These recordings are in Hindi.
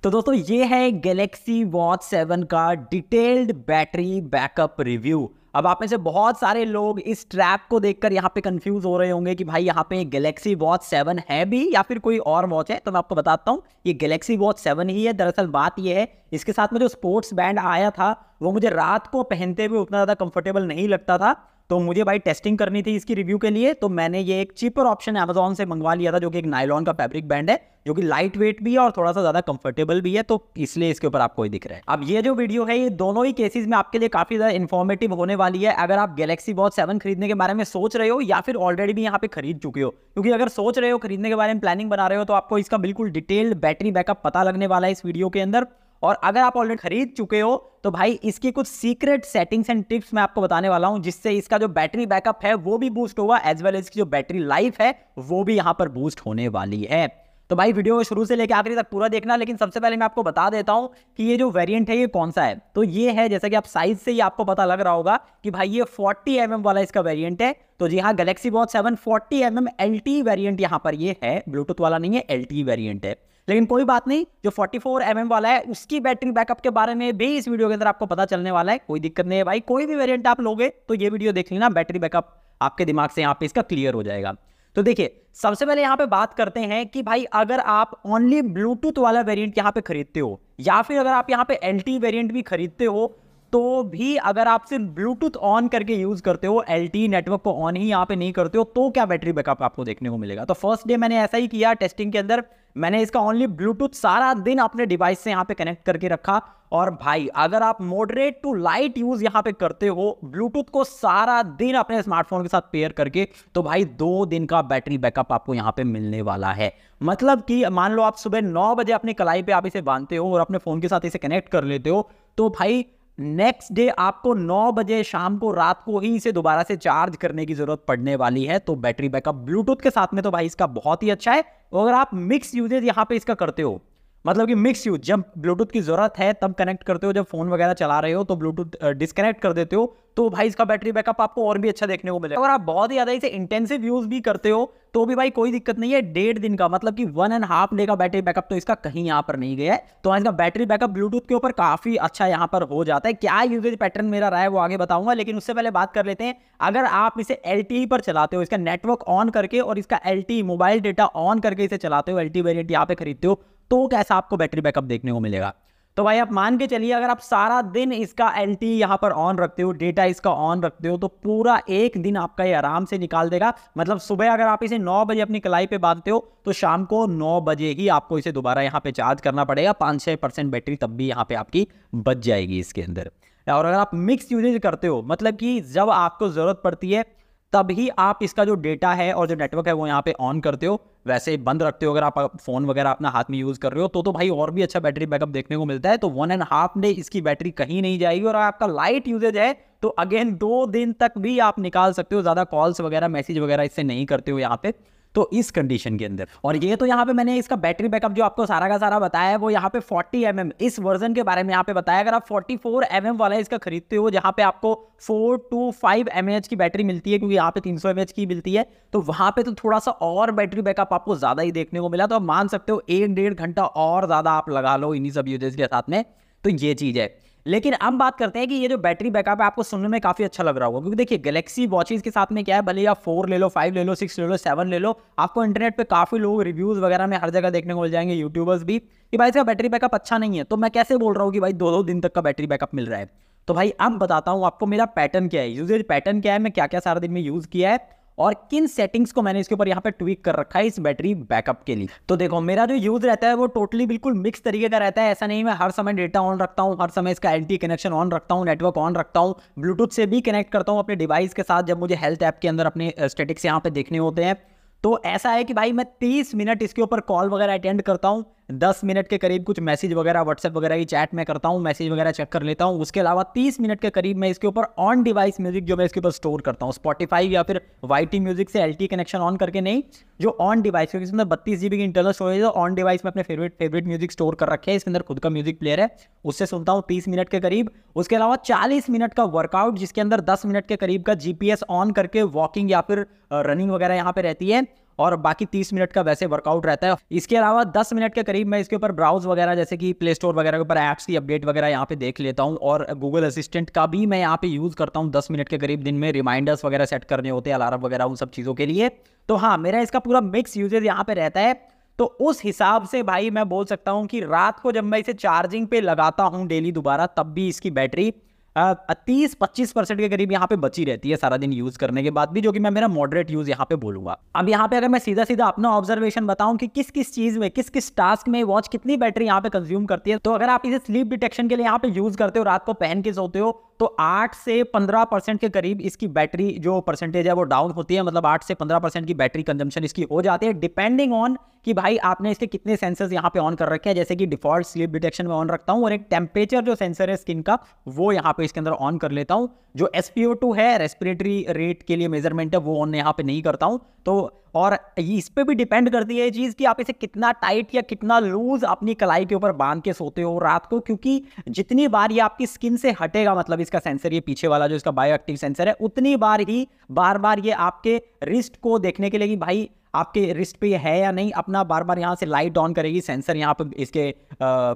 तो दोस्तों ये है गैलेक्सी वॉच 7 का डिटेल्ड बैटरी बैकअप रिव्यू। अब आप में से बहुत सारे लोग इस ट्रैप को देखकर यहाँ पे कंफ्यूज हो रहे होंगे कि भाई यहाँ पे गैलेक्सी वॉच 7 है भी या फिर कोई और वॉच है। तो मैं आपको बताता हूँ ये गैलेक्सी वॉच 7 ही है। दरअसल बात ये है, इसके साथ में जो स्पोर्ट्स बैंड आया था वो मुझे रात को पहनते हुए उतना ज़्यादा कंफर्टेबल नहीं लगता था, तो मुझे भाई टेस्टिंग करनी थी इसकी रिव्यू के लिए। तो मैंने ये एक चीपर ऑप्शन अमेजॉन से मंगवा लिया था, जो कि एक नायलॉन का फैब्रिक बैंड है, जो कि लाइट वेट भी है और थोड़ा सा ज्यादा कंफर्टेबल भी है, तो इसलिए इसके ऊपर आपको दिख रहा है। अब ये जो वीडियो है ये दोनों ही केसेस में आपके लिए काफी ज्यादा इन्फॉर्मेटिव होने वाली है। अगर आप गैलेक्सी वॉच 7 खरीदने के बारे में सोच रहे हो या फिर ऑलरेडी भी यहाँ पे खरीद चुके हो, क्योंकि अगर सोच रहे हो खरीदने के बारे में प्लानिंग बना रहे हो तो आपको इसका बिल्कुल डिटेल्ड बैटरी बैकअप पता लगने वाला है इस वीडियो के अंदर। और अगर आप ऑलरेडी खरीद चुके हो तो भाई इसकी कुछ सीक्रेट सेटिंग्स एंड टिप्स मैं आपको बताने वाला हूं, जिससे इसका जो बैटरी बैकअप है वो भी बूस्ट होगा, एज वेल इसकी जो बैटरी लाइफ है वो भी यहां पर बूस्ट होने वाली है। तो भाई वीडियो को शुरू से लेकर आखिरी तक पूरा देखना। लेकिन सबसे पहले मैं आपको बता देता हूं कि ये जो वेरिएंट है ये कौन सा है। तो ये है, जैसा कि आप साइज से ही आपको पता लग रहा होगा कि भाई ये 40 mm वाला इसका वेरिएंट है। तो जी हाँ, Galaxy watch 7 40 mm LTE variant यहां पर ये है, ब्लूटूथ वाला नहीं है, LTE वेरिएंट है। लेकिन कोई बात नहीं, जो 44 mm वाला है उसकी बैटरी बैकअप के बारे में भी इस वीडियो के अंदर आपको पता चलने वाला है। कोई दिक्कत नहीं है भाई, कोई भी वेरिएंट आप लोगे तो ये वीडियो देख लेना, बैटरी बैकअप आपके दिमाग से यहाँ पे इसका क्लियर हो जाएगा। तो देखिए, सबसे पहले यहाँ पे बात करते हैं कि भाई अगर आप ओनली ब्लूटूथ वाला वेरिएंट यहाँ पे खरीदते हो या फिर अगर आप यहाँ पे LTE वेरिएंट भी खरीदते हो, तो भी अगर आप सिर्फ ब्लूटूथ ऑन करके यूज करते हो, LTE नेटवर्क को ऑन ही यहाँ पे नहीं करते हो, तो क्या बैटरी बैकअप आपको देखने को मिलेगा। तो फर्स्ट डे मैंने ऐसा ही किया टेस्टिंग के अंदर, मैंने इसका ओनली ब्लूटूथ सारा दिन अपने डिवाइस से यहाँ पे कनेक्ट करके रखा। और भाई अगर आप मॉडरेट टू लाइट यूज यहाँ पे करते हो ब्लूटूथ को सारा दिन अपने स्मार्टफोन के साथ पेयर करके, तो भाई 2 दिन का बैटरी बैकअप आपको यहाँ पे मिलने वाला है। मतलब कि मान लो आप सुबह 9 बजे अपनी कलाई पे आप इसे बांधते हो और अपने फोन के साथ इसे कनेक्ट कर लेते हो, तो भाई नेक्स्ट डे आपको 9 बजे शाम को, रात को ही इसे दोबारा से चार्ज करने की जरूरत पड़ने वाली है। तो बैटरी बैकअप ब्लूटूथ के साथ में तो भाई इसका बहुत ही अच्छा है। और अगर आप मिक्स यूजेज यहाँ पे इसका करते हो, मतलब कि मिक्स यूज, जब ब्लूटूथ की जरूरत है तब कनेक्ट करते हो, जब फोन वगैरह चला रहे हो तो ब्लूटूथ डिस्कनेक्ट कर देते हो, तो भाई इसका बैटरी बैकअप आपको और भी अच्छा देखने को मिलेगा। अगर आप बहुत ही ज्यादा इसे इंटेंसिव यूज भी करते हो तो भी भाई कोई दिक्कत नहीं है। 1.5 दिन का, मतलब कि 1.5 डे का बैटरी बैकअप तो इसका कहीं यहाँ पर नहीं गया है। तो इसका बैटरी बैकअप ब्लूटूथ के ऊपर काफी अच्छा यहाँ पर हो जाता है। क्या यूजेज पैटर्न मेरा रहा है वो आगे बताऊंगा, लेकिन उससे पहले बात कर लेते हैं, अगर आप इसे LTE पर चलाते हो, इसका नेटवर्क ऑन करके और इसका LTE मोबाइल डेटा ऑन करके इसे चलाते हो, LTE वेरिएंट यहाँ पे खरीदते हो, तो कैसा आपको बैटरी बैकअप देखने को मिलेगा। तो भाई आप मान के चलिए, अगर आप सारा दिन इसका LTE यहाँ पर ऑन रखते हो, डेटा इसका ऑन रखते हो, तो पूरा एक दिन आपका ये आराम से निकाल देगा। मतलब सुबह अगर आप इसे 9 बजे अपनी कलाई पे बांधते हो तो शाम को 9 बजे ही आपको इसे दोबारा यहाँ पे चार्ज करना पड़ेगा। 5-6% बैटरी तब भी यहाँ पे आपकी बच जाएगी इसके अंदर। और अगर आप मिक्स यूजेज करते हो, मतलब कि जब आपको जरूरत पड़ती है तभी आप इसका जो डेटा है और जो नेटवर्क है वो यहाँ पे ऑन करते हो, वैसे बंद रखते हो अगर आप फोन वगैरह अपना हाथ में यूज कर रहे हो, तो भाई और भी अच्छा बैटरी बैकअप देखने को मिलता है। तो 1.5 डे इसकी बैटरी कहीं नहीं जाएगी। और आपका लाइट यूजेज है तो अगेन 2 दिन तक भी आप निकाल सकते हो, ज्यादा कॉल्स वगैरह मैसेज वगैरह इससे नहीं करते हो यहाँ पे, तो इस कंडीशन के अंदर। और ये तो यहाँ पे मैंने इसका बैटरी बैकअप जो आपको सारा का सारा बताया है वो यहाँ पे 40 mm इस वर्जन के बारे में यहाँ पे बताया। अगर आप 44 mm वाला इसका खरीदते हो, जहाँ पे आपको 4 to 5 mAh की बैटरी मिलती है, क्योंकि यहाँ पे 300 mAh की मिलती है, तो वहां पे तो थोड़ा सा और बैटरी बैकअप आपको ज्यादा ही देखने को मिला। तो आप मान सकते हो 1-1.5 घंटा और ज्यादा आप लगा लो इन्हीं सब यूजेस के साथ में, तो ये चीज है। लेकिन अब बात करते हैं कि ये जो बैटरी बैकअप है आपको सुनने में काफी अच्छा लग रहा होगा, क्योंकि देखिए गैलेक्सी वॉचेस के साथ में क्या है, भले आप 4 ले लो, 5 ले लो, 6 ले लो, 7 ले लो, आपको इंटरनेट पे काफी लोग रिव्यूज वगैरह में हर जगह देखने को मिल जाएंगे, यूट्यूबर्स भी, कि भाई इसका बैटरी बैकअप अच्छा नहीं है। तो मैं कैसे बोल रहा हूँ कि भाई 2-2 दिन तक का बैटरी बैकअप मिल रहा है। तो भाई अब बताता हूँ आपको मेरा पैटर्न क्या है, यूजेज पैटर्न क्या है, मैं क्या क्या सारा दिन में यूज किया है और किन सेटिंग्स को मैंने इसके ऊपर यहाँ पे ट्वीक कर रखा है इस बैटरी बैकअप के लिए। तो देखो, मेरा जो यूज रहता है वो टोटली बिल्कुल मिक्स तरीके का रहता है। ऐसा नहीं मैं हर समय डेटा ऑन रखता हूँ, हर समय इसका LTE कनेक्शन ऑन रखता हूँ, नेटवर्क ऑन रखता हूँ, ब्लूटूथ से भी कनेक्ट करता हूँ अपने डिवाइस के साथ जब मुझे हेल्थ ऐप के अंदर अपने स्टेटिक्स यहाँ पे देखने होते हैं। तो ऐसा है कि भाई मैं 30 मिनट इसके ऊपर कॉल वगैरह अटेंड करता हूँ, 10 मिनट के करीब कुछ मैसेज वगैरह व्हाट्सएप वगैरह की चैट में करता हूँ, मैसेज वगैरह चेक कर लेता हूँ। उसके अलावा 30 मिनट के करीब मैं इसके ऊपर ऑन डिवाइस म्यूजिक जो मैं इसके ऊपर स्टोर करता हूँ, स्पॉटिफाई या फिर YT म्यूजिक से LTE कनेक्शन ऑन करके नहीं, जो ऑन डिवाइस, क्योंकि इसमें 32 GB की इंटरनल स्टोरेज है, ऑन डिवाइस में अपने फेवरेट म्यूजिक स्टोर कर रखे हैं, इसके अंदर खुद का म्यूजिक प्लेयर है, उससे सुनता हूँ 30 मिनट के करीब। उसके अलावा 40 मिनट का वर्कआउट, जिसके अंदर 10 मिनट के करीब का GPS ऑन करके वॉकिंग या फिर रनिंग वगैरह यहाँ पे रहती है। और बाकी 30 मिनट का वैसे वर्कआउट रहता है। इसके अलावा 10 मिनट के करीब मैं इसके ऊपर ब्राउज वगैरह जैसे कि प्ले स्टोर वगैरह के ऊपर ऐप्स की अपडेट वगैरह यहाँ पे देख लेता हूँ, और गूगल असिस्टेंट का भी मैं यहाँ पे यूज़ करता हूँ 10 मिनट के करीब दिन में, रिमाइंडर्स वगैरह सेट करने होते हैं, अलार्म वगैरह, उन सब चीज़ों के लिए। तो हाँ, मेरा इसका पूरा मिक्स यूजेज यहाँ पे रहता है। तो उस हिसाब से भाई मैं बोल सकता हूँ कि रात को जब मैं इसे चार्जिंग पे लगाता हूँ डेली दोबारा, तब भी इसकी बैटरी 30-25% के करीब यहाँ पे बची रहती है सारा दिन यूज करने के बाद भी, जो कि मैं मेरा मॉडरेट यूज यहाँ पे बोलूंगा। अब यहाँ पे अगर मैं सीधा सीधा अपना ऑब्जर्वेशन बताऊं कि किस किस चीज में, किस किस टास्क में वॉच कितनी बैटरी यहाँ पे कंज्यूम करती है, तो अगर आप इसे स्लीप डिटेक्शन के लिए यहाँ पे यूज करते हो, रात को पहन के सोते हो, तो 8 से 15% के करीब इसकी बैटरी जो परसेंटेज है वो डाउन होती है। मतलब 8 से 15% की बैटरी कंजम्पशन इसकी हो जाती है, डिपेंडिंग ऑन कि भाई आपने इसके कितने सेंसर्स यहाँ पे ऑन कर रखे हैं। जैसे कि डिफॉल्ट स्लीप डिटेक्शन में ऑन रखता हूँ, और एक टेम्परेचर जो सेंसर है स्किन का, वो यहाँ पे इसके अंदर ऑन कर लेता हूँ। जो SpO2 है, रेस्पिरेटरी रेट के लिए मेजरमेंट है, वो ऑन यहाँ पे नहीं करता हूँ। तो और इस पे भी डिपेंड करती है ये चीज़ कि आप इसे कितना टाइट या कितना लूज अपनी कलाई के ऊपर बांध के सोते हो रात को, क्योंकि जितनी बार ये आपकी स्किन से हटेगा, मतलब इसका सेंसर, ये पीछे वाला जो इसका बायोएक्टिव सेंसर है, उतनी बार ही बार बार ये आपके रिस्ट को देखने के लिए कि भाई आपके रिस्ट पे ये है या नहीं, अपना बार बार यहाँ से लाइट ऑन करेगी। सेंसर यहाँ पे इसके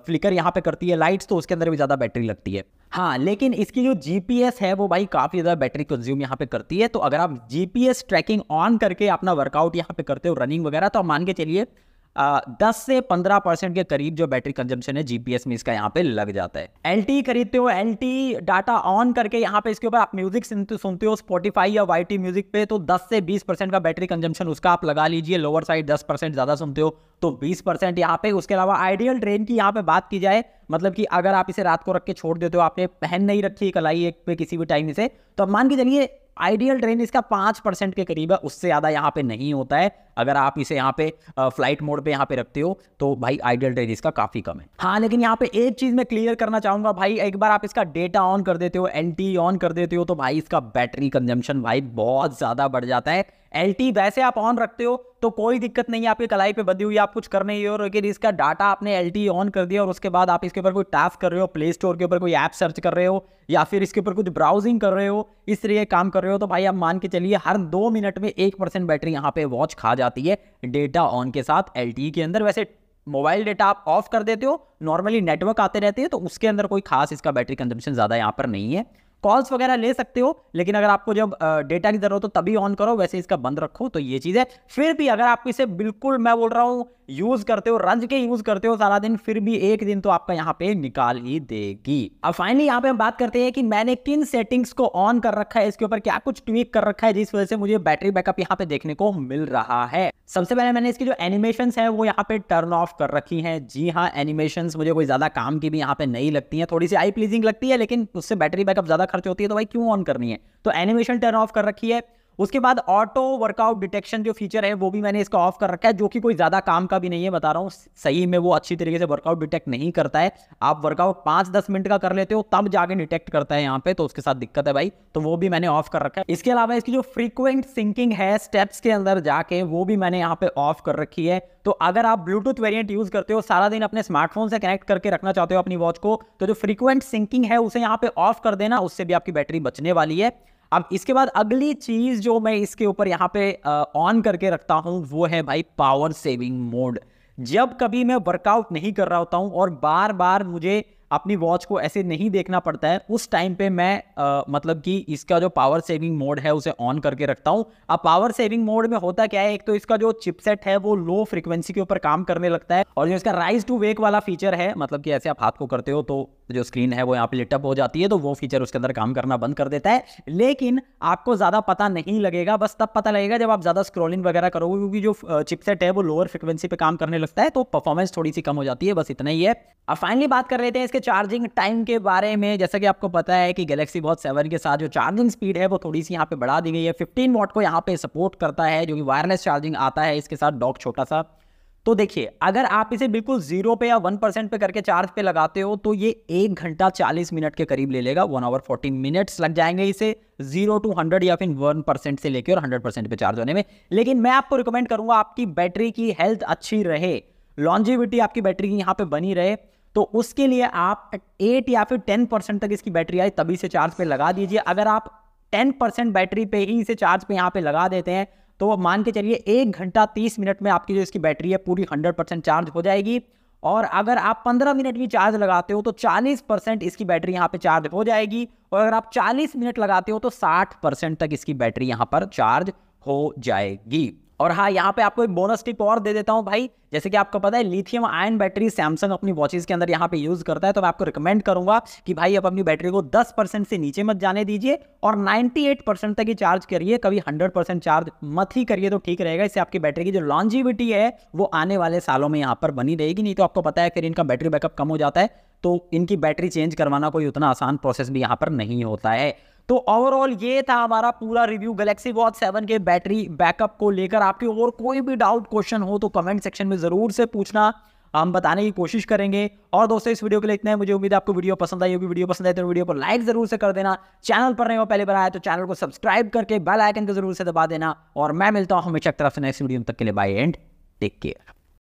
फ्लिकर यहाँ पे करती है लाइट्स, तो उसके अंदर भी ज़्यादा बैटरी लगती है। हाँ, लेकिन इसकी जो GPS है वो भाई काफ़ी ज़्यादा बैटरी कंज्यूम यहाँ पे करती है। तो अगर आप GPS ट्रैकिंग ऑन करके अपना वर्कआउट यहाँ पे करते हो, रनिंग वगैरह, तो आप मान के चलिए 10 से 15% के करीब जो बैटरी कंजम्पशन है GPS में इसका यहाँ पे लग जाता है। LTE खरीदते हो, LTE डाटा ऑन करके यहाँ पे इसके ऊपर आप म्यूजिक सुनते हो स्पॉटिफाई या YT म्यूजिक पे, तो 10 से 20% का बैटरी कंजम्पशन उसका आप लगा लीजिए। लोअर साइड 10% ज़्यादा सुनते हो तो 20% यहाँ पे। उसके अलावा आइडियल ड्रेन की यहाँ पे बात की जाए, मतलब कि अगर आप इसे रात को रख के छोड़ देते हो, आपने पहन नहीं रखी कलाई एक पे किसी भी टाइम इसे, तो अब मान के चलिए आइडियल ड्रेन इसका 5% के करीब है, उससे ज़्यादा यहाँ पे नहीं होता है। अगर आप इसे यहाँ पे फ्लाइट मोड पे यहाँ पे रखते हो तो भाई आइडियल ड्रेन इसका काफ़ी कम है। हाँ, लेकिन यहाँ पे एक चीज़ मैं क्लियर करना चाहूँगा भाई, एक बार आप इसका डेटा ऑन कर देते हो, LTE ऑन कर देते हो, तो भाई इसका बैटरी कंजम्पशन भाई बहुत ज़्यादा बढ़ जाता है। LTE वैसे आप ऑन रखते हो तो कोई दिक्कत नहीं है, आपकी कलाई पे बंधी हुई, आप कुछ कर नहीं हो, लेकिन इसका डाटा आपने LTE ऑन कर दिया और उसके बाद आप इसके ऊपर कोई टास्क कर रहे हो, प्ले स्टोर के ऊपर कोई ऐप सर्च कर रहे हो, या फिर इसके ऊपर कुछ ब्राउजिंग कर रहे हो, इस तरह काम कर रहे हो, तो भाई आप मान के चलिए हर 2 मिनट में 1% बैटरी यहाँ पे वॉच खा जाती है डेटा ऑन के साथ LTE के अंदर। वैसे मोबाइल डेटा आप ऑफ कर देते हो, नॉर्मली नेटवर्क आते रहते हैं, तो उसके अंदर कोई खास इसका बैटरी कंजम्पशन ज़्यादा यहाँ पर नहीं है। कॉल्स वगैरह ले सकते हो, लेकिन अगर आपको जब डेटा की जरूरत हो तभी ऑन करो, वैसे इसका बंद रखो। तो ये चीज़ है। फिर भी अगर आप इसे बिल्कुल, मैं बोल रहा हूँ, यूज करते हो, रंज के यूज करते हो सारा दिन, फिर भी एक दिन तो आपका यहाँ पे निकाल ही देगी। अब फाइनली यहाँ पे हम बात करते हैं कि मैंने किन सेटिंग्स को ऑन कर रखा है, इसके ऊपर क्या कुछ ट्वीक कर रखा है जिस वजह से मुझे बैटरी बैकअप यहाँ पे देखने को मिल रहा है। सबसे पहले मैंने इसकी जो एनिमेशंस है वो यहाँ पे टर्न ऑफ कर रखी हैं। जी हाँ, एनिमेशंस मुझे कोई ज्यादा काम की भी यहाँ पे नहीं लगती हैं, थोड़ी सी आई प्लीजिंग लगती है, लेकिन उससे बैटरी बैकअप ज्यादा खर्च होती है, तो भाई क्यों ऑन करनी है। तो एनिमेशन टर्न ऑफ कर रखी है। उसके बाद ऑटो वर्कआउट डिटेक्शन जो फीचर है वो भी मैंने इसका ऑफ कर रखा है, जो कि कोई ज्यादा काम का भी नहीं है, बता रहा हूँ सही में वो अच्छी तरीके से वर्कआउट डिटेक्ट नहीं करता है। आप वर्कआउट 5-10 मिनट का कर लेते हो तब जाके डिटेक्ट करता है यहाँ पे, तो उसके साथ दिक्कत है भाई, तो वो भी मैंने ऑफ कर रखा है। इसके अलावा इसकी जो फ्रीक्वेंट सिंकिंग है स्टेप्स के अंदर जाके, वो भी मैंने यहाँ पे ऑफ कर रखी है। तो अगर आप ब्लूटूथ वेरिएंट यूज करते हो, सारा दिन अपने स्मार्टफोन से कनेक्ट करके रखना चाहते हो अपनी वॉच को, तो जो फ्रीक्वेंट सिंकिंग है उसे यहाँ पे ऑफ कर देना, उससे भी आपकी बैटरी बचने वाली है। अब इसके बाद अगली चीज जो मैं इसके ऊपर यहाँ पे ऑन करके रखता हूँ वो है भाई पावर सेविंग मोड। जब कभी मैं वर्कआउट नहीं कर रहा होता हूँ और बार बार मुझे अपनी वॉच को ऐसे नहीं देखना पड़ता है, उस टाइम पे मैं मतलब कि इसका जो पावर सेविंग मोड है उसे ऑन करके रखता हूँ। अब पावर सेविंग मोड में होता क्या है, एक तो इसका जो चिपसेट है वो लो फ्रीक्वेंसी के ऊपर काम करने लगता है, और जो इसका राइज टू वेक वाला फीचर है, मतलब कि ऐसे आप हाथ को करते हो तो जो स्क्रीन है वो यहाँ पे लिट अप हो जाती है, तो वो फीचर उसके अंदर काम करना बंद कर देता है। लेकिन आपको ज्यादा पता नहीं लगेगा, बस तब पता लगेगा जब आप ज्यादा स्क्रॉलिंग वगैरह करोगे, क्योंकि जो चिपसेट है वो लोअर फ्रीक्वेंसी पे काम करने लगता है, तो परफॉर्मेंस थोड़ी सी कम हो जाती है, बस इतना ही है। अब फाइनली बात कर लेते हैं इसके चार्जिंग टाइम के बारे में। जैसा कि आपको पता है कि गैलेक्सी वॉच 7 के साथ जो चार्जिंग स्पीड है वो थोड़ी सी यहाँ पे बढ़ा दी गई है। 15 वॉट को यहाँ पे सपोर्ट करता है, जो कि वायरलेस चार्जिंग आता है इसके साथ, डॉक छोटा सा। तो देखिए, अगर आप इसे बिल्कुल 0 पे या 1% पे करके चार्ज पे लगाते हो तो ये 1 घंटा 40 मिनट के करीब ले लेगा। 1 आवर 40 मिनट्स लग जाएंगे इसे 0 to 100 या फिर 1% से लेके और 100% पे चार्ज होने में। लेकिन मैं आपको रिकमेंड करूंगा, आपकी बैटरी की हेल्थ अच्छी रहे, लॉन्जिविटी आपकी बैटरी की यहाँ पे बनी रहे, तो उसके लिए आप 8 या फिर 10% तक इसकी बैटरी आए तभी से चार्ज पे लगा दीजिए। अगर आप 10% बैटरी पे ही इसे चार्ज पे यहाँ पे लगा देते हैं तो मान के चलिए 1 घंटा 30 मिनट में आपकी जो इसकी बैटरी है पूरी 100% चार्ज हो जाएगी। और अगर आप 15 मिनट भी चार्ज लगाते हो तो 40% इसकी बैटरी यहाँ पे चार्ज हो जाएगी। और अगर आप 40 मिनट लगाते हो तो 60% तक इसकी बैटरी यहाँ पर चार्ज हो जाएगी। और हाँ, यहाँ पे आपको एक बोनस टिप और दे देता हूँ भाई। जैसे कि आपको पता है लिथियम आयन बैटरी सैमसंग अपनी वॉचेस के अंदर यहाँ पे यूज करता है, तो मैं आपको रिकमेंड करूंगा कि भाई आप अपनी बैटरी को 10% से नीचे मत जाने दीजिए और 98% तक ही चार्ज करिए, कभी 100% चार्ज मत ही करिए तो ठीक रहेगा। इससे आपकी बैटरी की जो लॉन्जिविटी है वो आने वाले सालों में यहाँ पर बनी रहेगी। नहीं तो आपको पता है फिर इनका बैटरी बैकअप कम हो जाता है, तो इनकी बैटरी चेंज करवाना कोई उतना आसान प्रोसेस भी यहाँ पर नहीं होता है। तो ओवरऑल ये था हमारा पूरा रिव्यू गैलेक्सी वॉच 7 के बैटरी बैकअप को लेकर। आपके और कोई भी डाउट क्वेश्चन हो तो कमेंट सेक्शन में जरूर से पूछना, हम बताने की कोशिश करेंगे। और दोस्तों इस वीडियो के लिए इतना है, मुझे उम्मीद है आपको वीडियो पसंद आई होगी। वीडियो पसंद आए तो वीडियो को लाइक जरूर से कर देना, चैनल पर नए हो पहले बार आए तो चैनल को सब्सक्राइब करके बेल आइकन को जरूर से दबा देना। और मैं मिलता हूं हमेशा तरफ से नेक्स्ट वीडियो, तक के लिए बाय एंड टेक केयर।